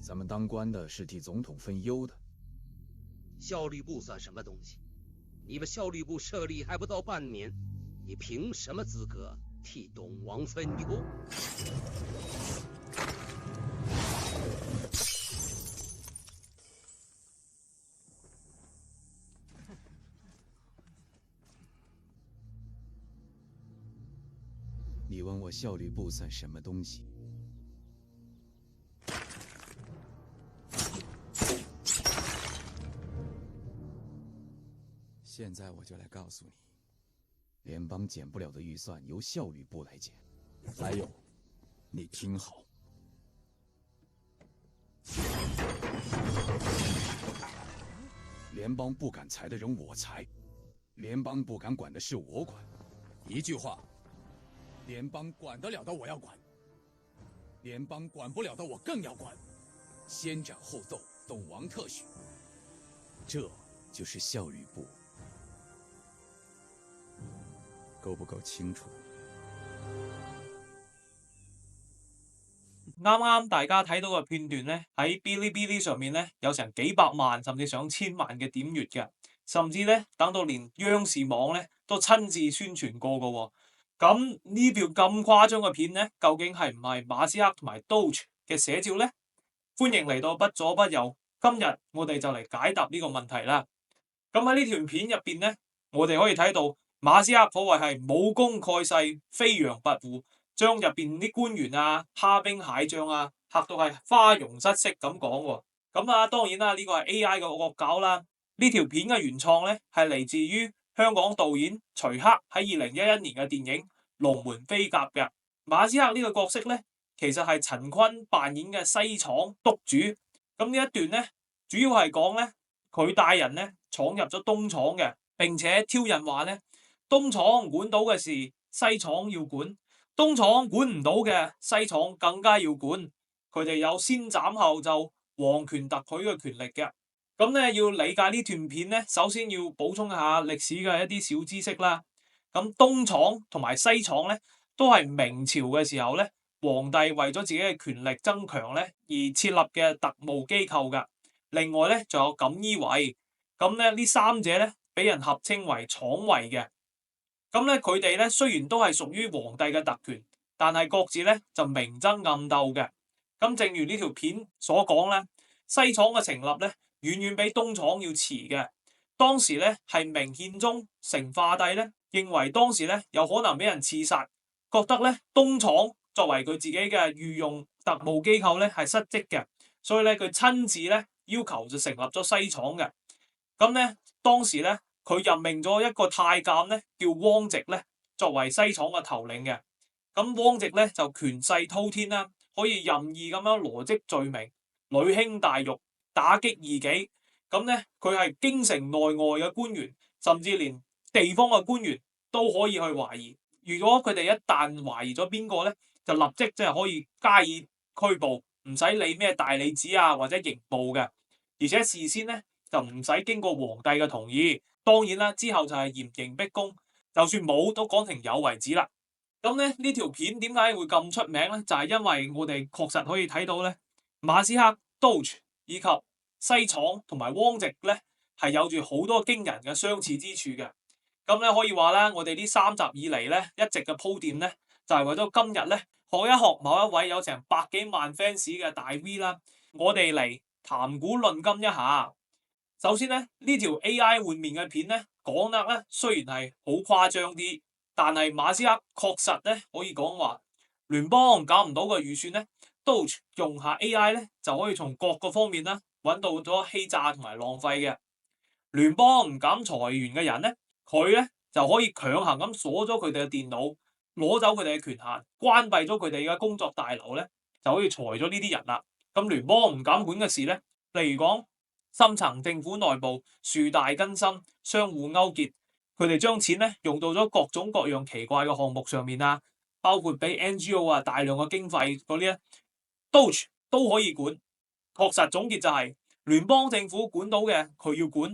咱们当官的是替总统分忧的。效率部算什么东西？你们效率部设立还不到半年，你凭什么资格替董王分忧？你问我效率部算什么东西？现在我就来告诉你，联邦减不了的预算由效率部来减。还有，你听好，联邦不敢裁的人我裁，联邦不敢管的事我管。一句话，联邦管得了的我要管，联邦管不了的我更要管。先斩后奏，董王特许，这就是效率部。够不夠清楚？啱啱大家睇到嘅片段咧，喺 Bilibili 上面咧有成幾百萬甚至上千萬嘅點閱嘅，甚至咧等到連央視網咧都親自宣傳過嘅喎。咁呢條咁誇張嘅片咧，究竟係唔係馬斯克同埋 Doge 嘅寫照咧？歡迎嚟到不左不右，今日我哋就嚟解答呢個問題啦。咁喺呢條片入邊咧，我哋可以睇到馬斯克可謂係武功蓋世，飛揚跋扈，將入邊啲官員啊、蝦兵蟹將啊嚇到係花容失色咁講喎。咁啊，當然啦，呢個係 AI 嘅惡搞啦。呢條片嘅原創咧係嚟自於香港導演徐克喺2011年嘅電影《龍門飛甲》嘅。馬斯克呢個角色咧，其實係陳坤扮演嘅西廠督主。咁呢一段咧，主要係講咧佢帶人咧闖入咗東廠嘅，並且挑釁話咧東廠管到嘅事，西廠要管；東廠管唔到嘅，西廠更加要管。佢哋有先斬後奏、皇權特許嘅權力嘅。咁咧要理解呢段片咧，首先要補充一下歷史嘅一啲小知識啦。咁東廠同埋西廠咧，都係明朝嘅時候咧，皇帝為咗自己嘅權力增強咧而設立嘅特務機構㗎。另外咧仲有錦衣衛，咁咧呢三者咧俾人合稱為廠衛嘅。咁咧佢哋咧雖然都係屬於皇帝嘅特權，但係各自咧就明爭暗鬥嘅。咁正如呢條片所講咧，西廠嘅成立咧遠遠比東廠要遲嘅。當時咧係明憲宗成化帝咧認為當時咧有可能俾人刺殺，覺得咧東廠作為佢自己嘅御用特務機構咧係失職嘅，所以咧佢親自咧要求就成立咗西廠嘅。咁咧當時咧佢任命咗一個太監咧叫汪直咧作為西廠嘅頭領嘅。咁汪直咧就權勢滔天啦，可以任意咁樣羅織罪名，屢興大獄，打擊異己。咁咧佢係京城內外嘅官員，甚至連地方嘅官員都可以去懷疑。如果佢哋一旦懷疑咗邊個咧，就立即即係可以加以拘捕，唔使理咩大理寺啊或者刑部嘅。而且事先咧就唔使經過皇帝嘅同意。當然啦，之後就係嚴刑逼供，就算冇都講成有為止啦。咁咧呢條片點解會咁出名咧？就係因為我哋確實可以睇到咧，馬斯克、Doge 以及西廠同埋汪直咧係有住好多驚人嘅相似之處嘅。咁咧可以話啦，我哋呢3集以嚟咧一直嘅鋪墊咧，就係為咗今日咧學一學某一位有成百幾萬 fans 嘅大 V 啦。我哋嚟談古論今一下。首先咧呢條 AI 換面嘅片咧講得咧雖然係好誇張啲，但係馬斯克確實咧可以講話聯邦搞唔到嘅預算咧，Doge用下 AI 咧就可以從各個方面啦揾到咗欺詐同埋浪費嘅。聯邦唔敢裁員嘅人咧，佢咧就可以強行咁鎖咗佢哋嘅電腦，攞走佢哋嘅權限，關閉咗佢哋嘅工作大樓咧，就可以裁咗呢啲人啦。咁聯邦唔敢管嘅事咧，例如講深層政府內部樹大根深，相互勾結，佢哋將錢咧用到咗各種各樣奇怪嘅項目上面啊，包括俾 NGO 啊大量嘅經費嗰啲咧 ，Doge 都可以管。確實總結就係聯邦政府管到嘅佢要管，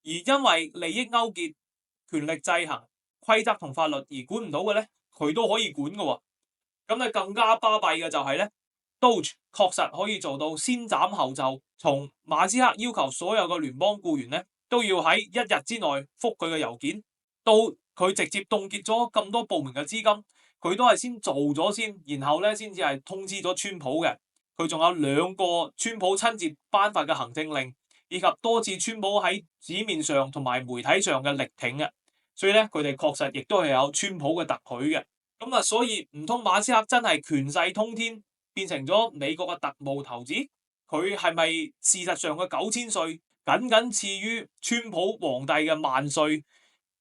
而因為利益勾結、權力制衡、規則同法律而管唔到嘅咧，佢都可以管嘅喎。咁咧更加巴閉嘅就係咧 Doge 確實可以做到先斬後奏，從馬斯克要求所有嘅聯邦僱員咧都要喺1日之內覆佢嘅郵件，到佢直接凍結咗咁多部門嘅資金，佢都係先做咗先，然後咧先至係通知咗川普嘅。佢仲有2個川普親自頒發嘅行政令，以及多次川普喺紙面上同埋媒體上嘅力挺嘅，所以咧佢哋確實亦都係有川普嘅特許嘅。咁啊，所以唔通馬斯克真係權勢通天，變成咗美國嘅特務頭子？佢係咪事實上嘅9000歲，僅次於川普皇帝嘅10000歲？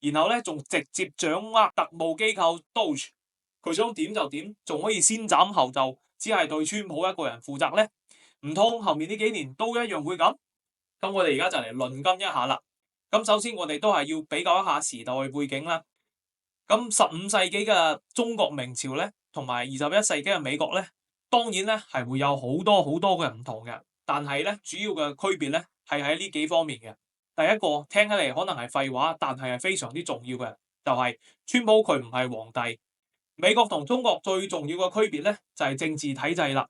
然後咧仲直接掌握特務機構 Doge， 佢想點就點，仲可以先斬後奏，只係對川普一個人負責咧？唔通後面呢幾年都一樣會咁？咁我哋而家就嚟論斤一下啦。咁首先我哋都係要比較一下時代背景啦。咁15世紀嘅中國明朝咧，同埋21世紀嘅美國咧，當然咧係會有好多嘅唔同嘅，但係咧主要嘅區別咧係喺呢幾方面嘅。第一個聽起嚟可能係廢話，但係非常之重要嘅，就係川普佢唔係皇帝。美國同中國最重要嘅區別咧就係政治體制啦。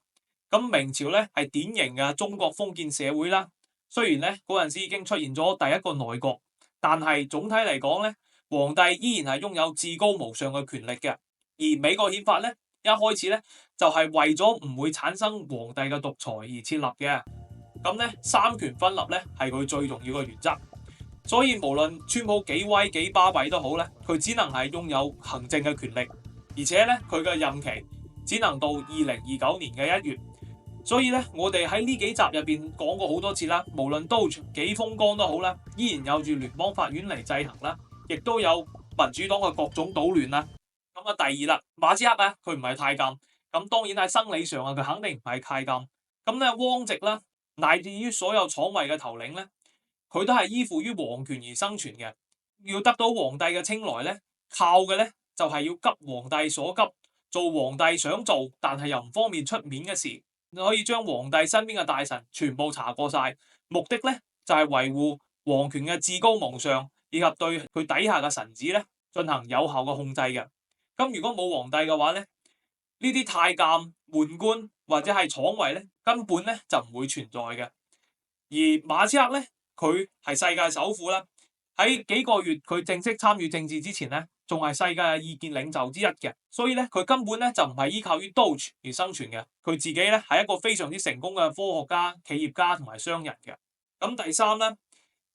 咁明朝咧係典型嘅中國封建社會啦，雖然咧嗰陣時已經出現咗第一個內閣，但係總體嚟講咧，皇帝依然係擁有至高無上嘅權力嘅。而美國憲法咧一開始咧就係為咗唔會產生皇帝嘅獨裁而設立嘅。咁咧三權分立咧係佢最重要嘅原則，所以無論川普幾威幾巴閉都好咧，佢只能係擁有行政嘅權力，而且咧佢嘅任期只能到2029年嘅1月。所以咧我哋喺呢幾集入邊講過好多次啦，無論 Doge 幾風光都好啦，依然有住聯邦法院嚟制衡啦，亦都有民主黨嘅各種搗亂啦。咁啊，第二啦，馬斯克啊，佢唔係太監，咁當然喺生理上啊，佢肯定唔係太監。咁咧汪直啦，乃至於所有廠位嘅頭領咧，佢都係依附於皇權而生存嘅。要得到皇帝嘅青睞咧，靠嘅咧就係要急皇帝所急，做皇帝想做但係又唔方便出面嘅事。你可以將皇帝身邊嘅大臣全部查過晒，目的咧就係維護皇權嘅至高無上，以及對佢底下嘅臣子咧進行有效嘅控制嘅。咁如果冇皇帝嘅話咧，呢啲太監、宦官或者係廠位咧，根本咧就唔會存在嘅。而馬斯克咧，佢係世界首富啦。喺幾個月佢正式參與政治之前咧，仲係世界嘅意見領袖之一嘅。所以咧，佢根本咧就唔係依靠於 Doge 而生存嘅。佢自己咧係一個非常之成功嘅科學家、企業家同埋商人嘅。咁第三咧，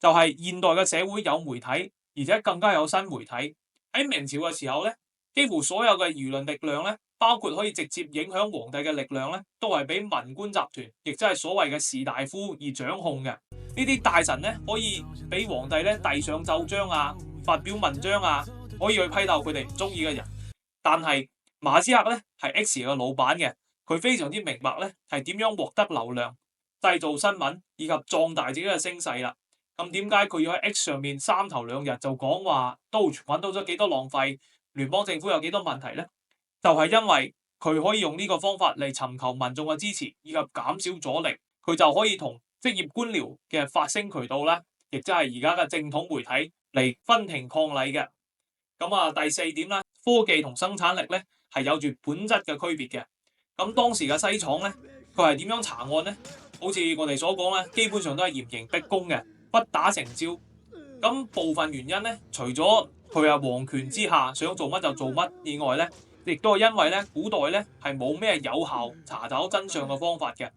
就係現代嘅社會有媒體，而且更加有新媒體。喺明朝嘅時候咧，幾乎所有嘅輿論力量咧，包括可以直接影響皇帝嘅力量咧，都係俾文官集團，亦即係所謂嘅士大夫而掌控嘅。呢啲大臣咧可以俾皇帝咧遞上奏章啊，發表文章啊，可以去批鬥佢哋唔中意嘅人。但係馬斯克咧係 X 嘅老闆嘅，佢非常之明白咧係點樣獲得流量、製造新聞以及壯大自己嘅聲勢啦。咁點解佢要喺 X 上面3頭2日就講話 Doge 揾到咗幾多浪費，聯邦政府有幾多問題咧？就係因為佢可以用呢個方法嚟尋求民眾嘅支持，以及減少阻力，佢就可以同職業官僚嘅發聲渠道啦，亦即係而家嘅正統媒體嚟分庭抗禮嘅。咁啊，第4點啦，科技同生產力咧係有住本質嘅區別嘅。咁當時嘅西廠咧，佢係點樣查案咧？好似我哋所講咧，基本上都係嚴刑逼供嘅，不打成招。咁部分原因咧，除咗佢係皇權之下想做乜就做乜以外咧，亦都係因為咧古代咧係冇咩有效查找真相嘅方法嘅。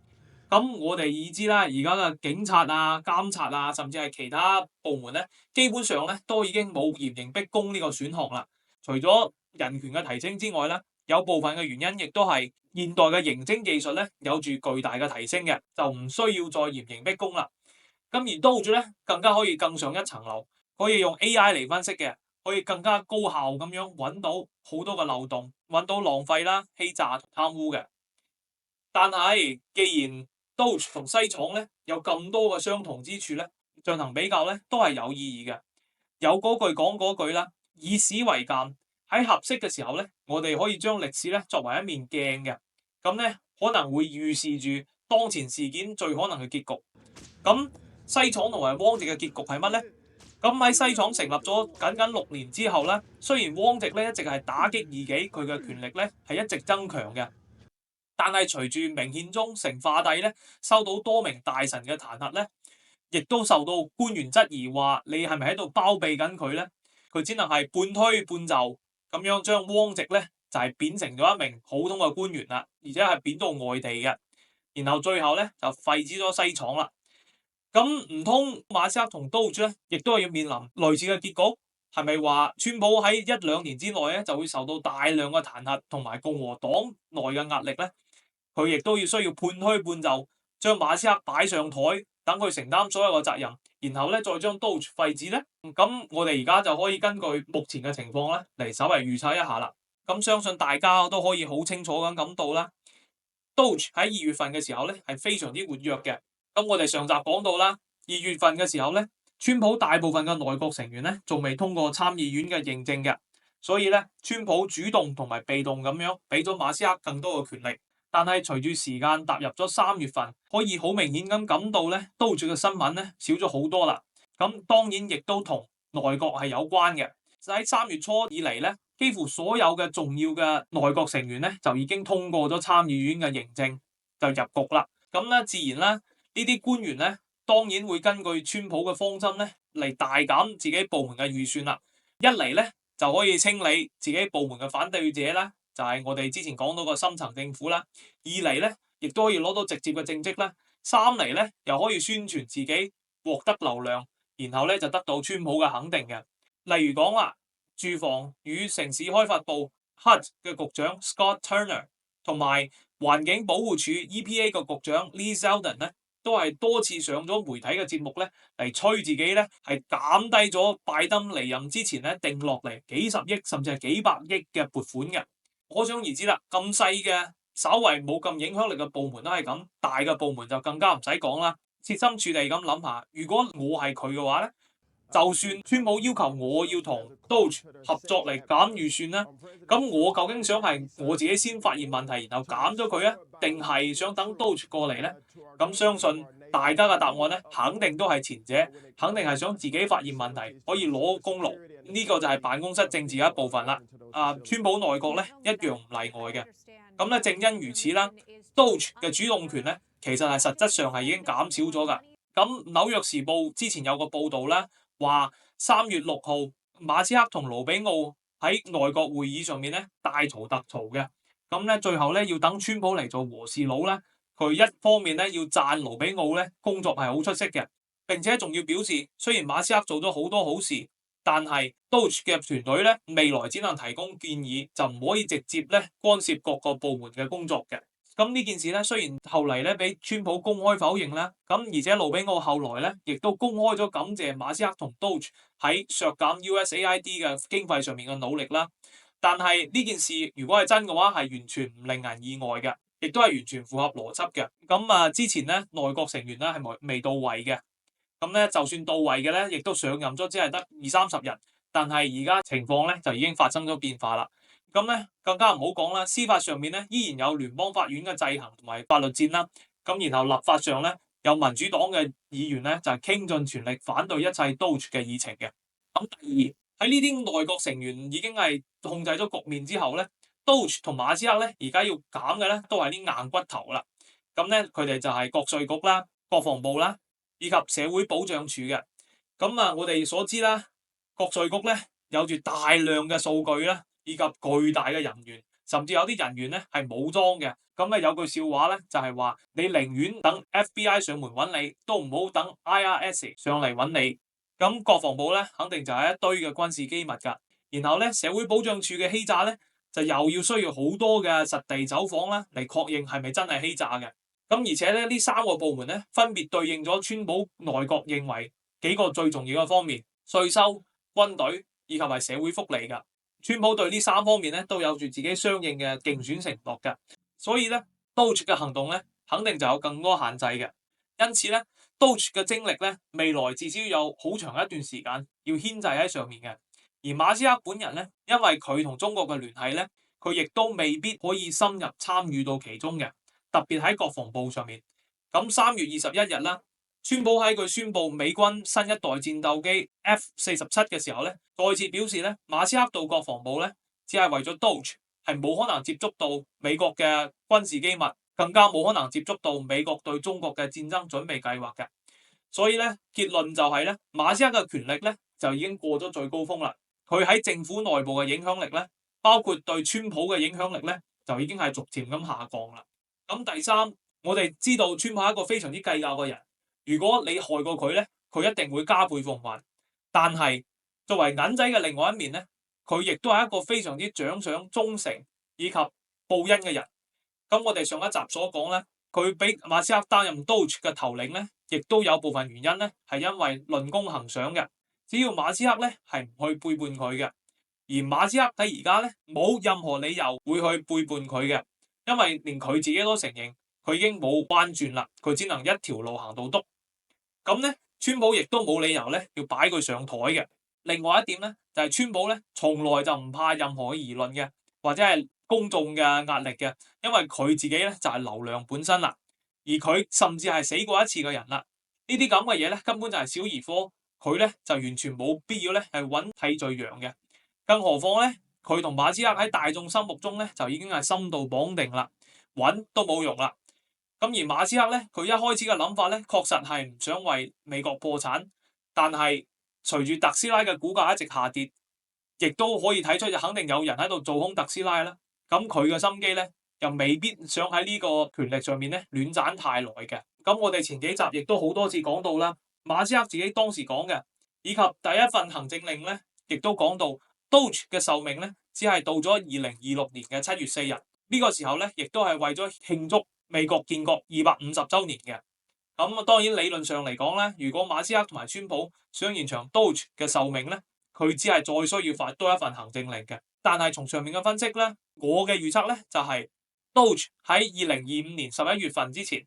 咁我哋已知啦，而家嘅警察啊、監察啊，甚至係其他部門咧，基本上咧都已經冇嚴刑逼供呢個選項啦。除咗人權嘅提升之外咧，有部分嘅原因亦都係現代嘅刑偵技術咧有住巨大嘅提升嘅，就唔需要再嚴刑逼供啦。咁而 Doge 咧更加可以更上一層樓，可以用 AI 嚟分析嘅，可以更加高效咁樣揾到好多嘅漏洞，揾到浪費啦、欺詐同貪污嘅。但係既然Doge 同西廠咧有咁多嘅相同之處咧，進行比較咧都係有意義嘅。有嗰句講嗰句啦，以史為鑑，喺合適嘅時候咧，我哋可以將歷史咧作為一面鏡嘅，咁咧可能會預示住當前事件最可能嘅結局。咁西廠同埋汪直嘅結局係乜咧？咁喺西廠成立咗僅6年之後咧，雖然汪直咧一直係打擊異己，佢嘅權力咧係一直增強嘅。但係隨住明憲宗成化帝咧收到多名大臣嘅彈劾咧，亦都受到官員質疑話你係咪喺度包庇緊佢咧？佢只能係半推半就咁樣將汪直咧就係貶成咗一名普通嘅官員啦，而且係貶到外地嘅。然後最後咧就廢止咗西廠啦。咁唔通馬斯克同 Doge 咧，亦都係要面臨類似嘅結局？係咪話川普喺1-2年之內咧就會受到大量嘅彈劾同埋共和黨內嘅壓力咧？佢亦都要需要半推半就，將馬斯克擺上台，等佢承擔所有嘅責任，然後咧再將 Doge 廢止咧。咁我哋而家就可以根據目前嘅情況咧嚟稍微預測一下啦。咁相信大家都可以好清楚咁感到啦，Doge 喺2月份嘅時候咧係非常之活躍嘅。咁我哋上集講到啦，2月份嘅時候咧，川普大部分嘅內閣成員咧仲未通過參議院嘅認證嘅，所以咧川普主動同埋被動咁樣俾咗馬斯克更多嘅權力。但係隨住時間踏入咗3月份，可以好明顯咁感到咧，Doge嘅新聞咧少咗好多啦。咁當然亦都同內閣係有關嘅。喺3月初以嚟咧，幾乎所有嘅重要嘅內閣成員咧就已經通過咗參議院嘅認證，就入局啦。咁咧自然啦，呢啲官員咧當然會根據川普嘅方針咧嚟大減自己部門嘅預算啦。一嚟咧就可以清理自己部門嘅反對者啦，就係我哋之前講到個深層政府啦。二嚟咧亦都可以攞到直接嘅政績啦。三嚟咧又可以宣傳自己獲得流量，然後咧就得到川普嘅肯定嘅。例如講話住房與城市開發部 HUD 嘅局長 Scott Turner 同埋環境保護署 EPA 嘅局長 Lee Zeldin 咧，都係多次上咗媒體嘅節目咧嚟吹自己咧係減低咗拜登離任之前咧定落嚟幾十億甚至係幾百億嘅撥款嘅。可想而知啦，咁細嘅稍為冇咁影響力嘅部門都係咁，大嘅部門就更加唔使講啦。設身處地咁諗下，如果我係佢嘅話咧，就算川普要求我要同 Doge 合作嚟減預算咧，咁我究竟想係我自己先發現問題，然後減咗佢啊，定係想等 Doge 過嚟咧？咁相信大家嘅答案咧，肯定都係前者，肯定係想自己發現問題，可以攞功勞。呢個就係辦公室政治嘅一部分啦。川普內閣咧一樣唔例外嘅。咁咧正因如此啦，Doge 嘅主動權咧其實係實質上係已經減少咗㗎。咁紐約時報之前有個報導啦，話3月6號馬斯克同盧比奧喺內閣會議上面咧大嘈特嘈嘅。咁咧最後咧要等川普嚟做和事佬咧，佢一方面咧要讚盧比奧咧工作係好出色嘅，並且仲要表示雖然馬斯克做咗好多好事，但係 Doge 嘅團隊咧未來只能提供建議，就唔可以直接咧干涉各個部門嘅工作嘅。咁呢件事咧雖然後嚟咧俾川普公開否認啦，咁而且盧比奧後來咧亦都公開咗感謝馬斯克同 Doge 喺削減 USAID 嘅經費上面嘅努力啦。但係呢件事如果係真嘅話，係完全唔令人意外嘅，亦都係完全符合邏輯嘅。咁之前咧內閣成員咧係未到位嘅，咁咧就算到位嘅咧，亦都上任咗只係得20-30日，但係而家情況咧就已經發生咗變化啦。咁咧更加唔好講啦，司法上面咧依然有聯邦法院嘅制衡同埋法律戰啦。咁然後立法上咧有民主黨嘅議員咧就係傾盡全力反對一切 Doge 嘅議程嘅。咁第二喺呢啲內閣成員已經係控制咗局面之後咧，Doge 同馬斯克咧而家要減嘅咧都係啲硬骨頭啦。咁咧佢哋就係國稅局啦、國防部啦以及社會保障署嘅。我哋所知啦，國稅局咧有住大量嘅數據啦，以及巨大嘅人員，甚至有啲人員咧係武裝嘅。有句笑話咧，就係話你寧願等 FBI 上門揾你，都唔好等 IRS 上嚟揾你。咁國防部咧肯定就係一堆嘅軍事機密㗎。然後咧社會保障署嘅欺詐咧，就又要需要好多嘅實地走訪啦，嚟確認係咪真係欺詐嘅。而且咧呢3個部門咧分別對應咗川普內閣認為幾個最重要嘅方面：稅收、軍隊以及係社會福利㗎。川普對呢3方面咧都有住自己相應嘅競選承諾嘅，所以咧 Doge 嘅行動咧肯定就有更多限制嘅。因此咧 Doge 嘅精力咧未來至少有好長一段時間要牽制喺上面嘅。而馬斯克本人咧，因為佢同中國嘅聯繫咧，佢亦都未必可以深入參與到其中嘅，特別喺國防部上面。3月21日啦，川普喺佢宣布美軍新一代戰鬥機 F-47嘅時候咧，再次表示咧馬斯克到國防部咧只係為咗 Doge 係冇可能接觸到美國嘅軍事機密，更加冇可能接觸到美國對中國嘅戰爭準備計劃嘅。所以咧結論就係咧，馬斯克嘅權力咧就已經過咗最高峰啦。佢喺政府內部嘅影響力咧，包括對川普嘅影響力咧，就已經係逐漸咁下降啦。咁第三，我哋知道川普係一個非常之計較嘅人，如果你害過佢咧，佢一定會加倍奉還。但係作為銀仔嘅另外一面咧，佢亦都係一個非常之獎賞忠誠以及報恩嘅人。咁我哋上一集所講咧，佢俾馬斯克擔任 Doge 嘅頭領咧，亦都有部分原因咧係因為論功行賞嘅。只要馬斯克咧係唔去背叛佢嘅，而馬斯克喺而家咧冇任何理由會去背叛佢嘅，因為連佢自己都承認佢已經冇彎轉啦，佢只能一條路行到篤。咁咧，川普亦都冇理由咧要擺佢上台嘅。另外一點咧就係川普咧從來就唔怕任何嘅輿論嘅，或者係公眾嘅壓力嘅，因為佢自己咧就係流量本身啦，而佢甚至係死過一次嘅人啦。呢啲咁嘅嘢咧根本就係小兒科。佢咧就完全冇必要咧係揾替罪羊嘅，更何況咧佢同馬斯克喺大眾心目中咧就已經係深度綁定啦，揾都冇用啦。咁而馬斯克咧佢一開始嘅諗法咧確實係唔想為美國破產，但係隨住特斯拉嘅股價一直下跌，亦都可以睇出就肯定有人喺度做空特斯拉啦。咁佢嘅心機咧又未必想喺呢個權力上面咧亂賺太耐嘅。咁我哋前幾集亦都好多次講到啦。馬斯克自己當時講嘅，以及第一份行政令咧，亦都講到 Doge 嘅壽命咧，只係到咗2026年嘅7月4日。呢個時候咧，亦都係為咗慶祝美國建國250週年嘅。咁當然理論上嚟講咧，如果馬斯克同埋川普想延長 Doge 嘅壽命咧，佢只係再需要發多一份行政令嘅。但係從上面嘅分析咧，我嘅預測咧就係 Doge 喺2025年11月份之前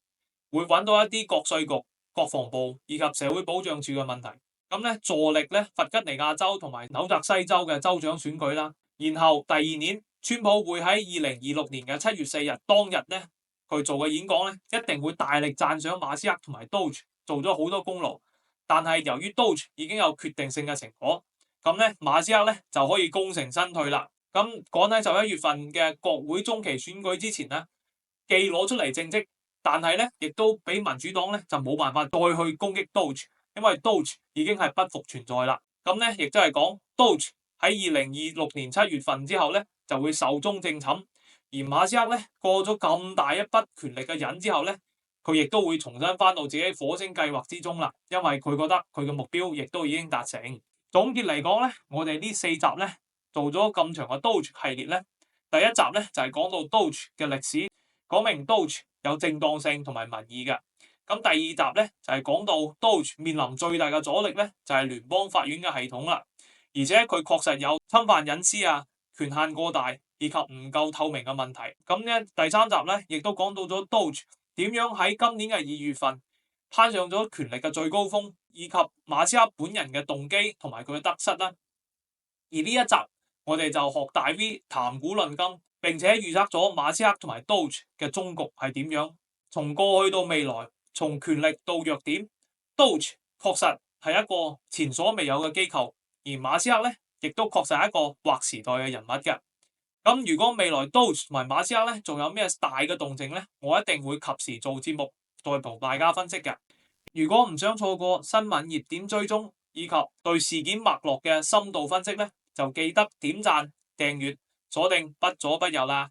會揾到一啲國稅局、國防部以及社會保障署嘅問題，咁咧助力咧弗吉尼亞州同埋紐澤西州嘅州長選舉啦。然後第二年，川普會喺2026年嘅7月4日當日咧，佢做嘅演講咧，一定會大力讚賞馬斯克同埋 Doge 做咗好多功勞。但係由於 Doge 已經有決定性嘅成果，咁咧馬斯克咧就可以功成身退啦。咁趕喺11月份嘅國會中期選舉之前咧，既攞出嚟政績。但係咧，亦都俾民主黨咧就冇辦法再去攻擊 Doge， 因為 Doge 已經係不復存在啦。咁咧，亦都係講 Doge 喺2026年7月份之後咧就會壽終正寢。而馬斯克咧過咗咁大一筆權力嘅癮之後咧，佢亦都會重新翻到自己火星計劃之中啦。因為佢覺得佢嘅目標亦都已經達成。總結嚟講咧，我哋呢4集咧做咗咁長嘅 Doge 系列咧，第一集咧就係講到 Doge 嘅歷史，講明 Doge有正當性同埋民意嘅。咁第二集咧就係講到 Doge 面臨最大嘅阻力咧就係聯邦法院嘅系統啦，而且佢確實有侵犯隱私啊、權限過大以及唔夠透明嘅問題。咁咧第三集咧亦都講到咗 Doge 點樣喺今年嘅2月份攀上咗權力嘅最高峰，以及馬斯克本人嘅動機同埋佢嘅得失啦。而呢一集我哋就學大 V 談古論今，並且預測咗馬斯克同埋 Doge 嘅終局係點樣，從過去到未來，從權力到弱點 ，Doge 確實係一個前所未有嘅機構，而馬斯克咧亦都確實係一個劃時代嘅人物嘅。咁如果未來 Doge 同埋馬斯克咧仲有咩大嘅動靜咧，我一定會及時做節目再同大家分析嘅。如果唔想錯過新聞熱點追蹤以及對事件脈絡嘅深度分析咧，就記得點讚、訂閱、鎖定不左不右啦。